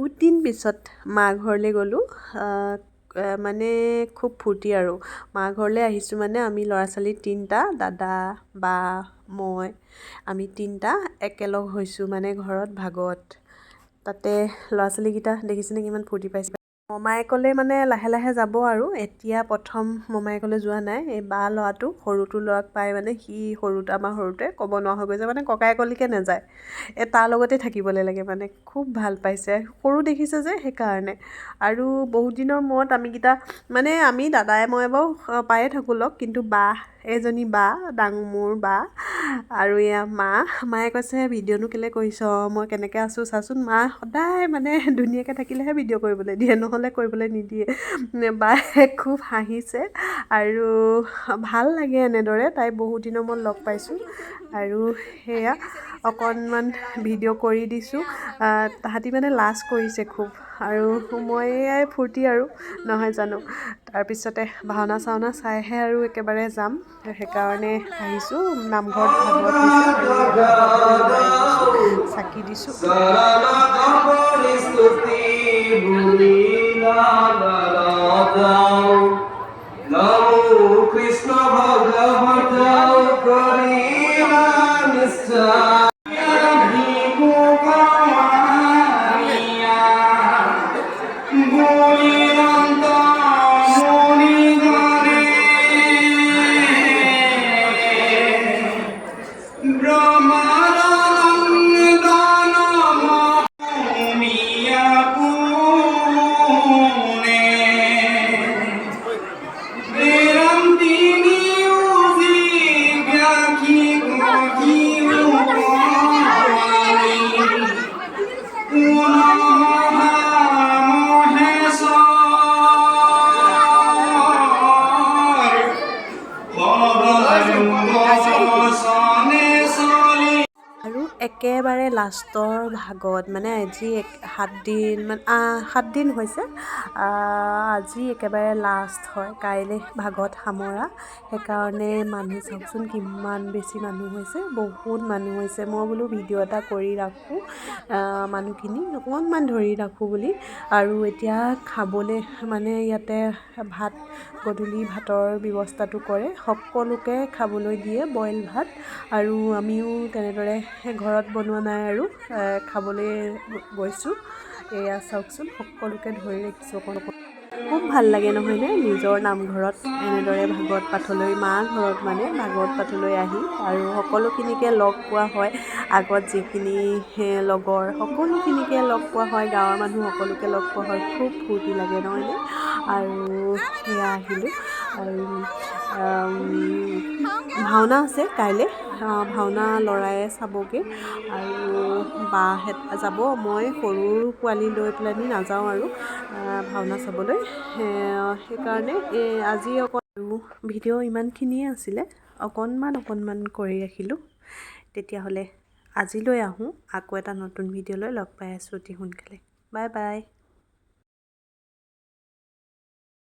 বহুত দিন পিছত মা ঘৰলৈ গ'লোঁ মানে খুব ফূৰ্তি আৰু মা ঘৰলৈ আহিছোঁ মানে আমি ল'ৰা ছোৱালী তিনিটা দাদা বা মই আমি তিনিটা একেলগ হৈছোঁ মানে ঘৰত ভাগত তাতে ল'ৰা ছোৱালীকেইটা দেখিছেনে কিমান ফূৰ্তি পাইছে মমায়েকলৈ মানে লাহে লাহে যাব আৰু এতিয়া প্ৰথম মমায়েকলৈ যোৱা নাই এই বা ল'ৰাটো সৰুটো ল'ৰাক পাই মানে সি সৰুটো আমাৰ সৰুটোৱে ক'ব নোৱাৰা হৈ গৈছে মানে ককায়েকলৈকে নাযায় তাৰ লগতে থাকিবলৈ লাগে মানে খুব ভাল পাইছে সৰু দেখিছে যে সেইকাৰণে আৰু বহুত দিনৰ মূৰত আমিকেইটা মানে আমি দাদাই মই বাৰু পায়ে থাকোঁ লগ কিন্তু বা এজনী বা মোৰ বা আৰু এয়া মায়ে কৈছে ভিডিঅ'নো কেলৈ কৰিছ মই কেনেকৈ আছোঁ চাচোন মা সদায় মানে ধুনীয়াকৈ থাকিলেহে ভিডিঅ' কৰিবলৈ দিয়ে নহ'লে কৰিবলৈ নিদিয়ে বায়ে খুব হাঁহিছে আৰু ভাল লাগে এনেদৰে তাই বহুত দিনৰ মূৰত লগ পাইছোঁ আৰু সেয়া অকণমান ভিডিঅ' কৰি দিছোঁ তাহাঁতি মানে লাজ কৰিছে খুব আৰু মই ফূৰ্তি আৰু নহয় জানো তাৰপিছতে ভাওনা চাওনা চাইহে আৰু একেবাৰে যাম সেইকাৰণে আহিছোঁ নামঘৰত ভাগৱত হৈছে আৰু চাকি দিছোঁ কৃষ্ণ ভগৱত আৰু একেবাৰে লাষ্টৰ ভাগত মানে আজি 7 দিন হৈছে আজি একেবাৰে লাষ্ট হয় কাইলৈ ভাগত সামৰা সেইকাৰণে মানুহ চাওকচোন কিমান বেছি মানুহ হৈছে বহুত মানুহ হৈছে মই বোলো ভিডিঅ' এটা কৰি ৰাখোঁ মানুহখিনি অকণমান ধৰি ৰাখোঁ বুলি আৰু এতিয়া খাবলৈ মানে ইয়াতে গধূলি ভাতৰ ব্যৱস্থাটো কৰে সকলোকে খাবলৈ দিয়ে বইল ভাত আৰু আমিও তেনেদৰে ঘৰত বনোৱা নাই আৰু খাবলৈ গৈছোঁ এয়া চাওকচোন সকলোকে ধৰি ৰাখিছোঁ খুব ভাল লাগে নহয়নে নিজৰ নামঘৰত এনেদৰে ভাগৱত পাঠলৈ মা ঘৰত মানে ভাগৱত পাঠলৈ আহি আৰু সকলোখিনিকে লগ পোৱা হয় আগত যিখিনি লগৰ সকলোখিনিকে লগ পোৱা হয় গাঁৱৰ মানুহ সকলোকে লগ পোৱা হয় খুব ফূৰ্তি লাগে নহয়নে আৰু সেয়া আহিলোঁ আৰু ভাওনা আছে কাইলৈ ভাওনা ল'ৰাই চাবগৈ আৰু বাহঁত যাব মই সৰু পোৱালি লৈ পেলানি নাযাওঁ আৰু ভাওনা চাবলৈ সেইকাৰণে আজি ভিডিঅ' ইমানখিনিয়ে আছিলে অকণমান কৰি ৰাখিলোঁ তেতিয়াহ'লে আজিলৈ আহোঁ আকৌ এটা নতুন ভিডিঅ' লৈ লগ পাই আছোঁ অতি সোনকালে বাই বাই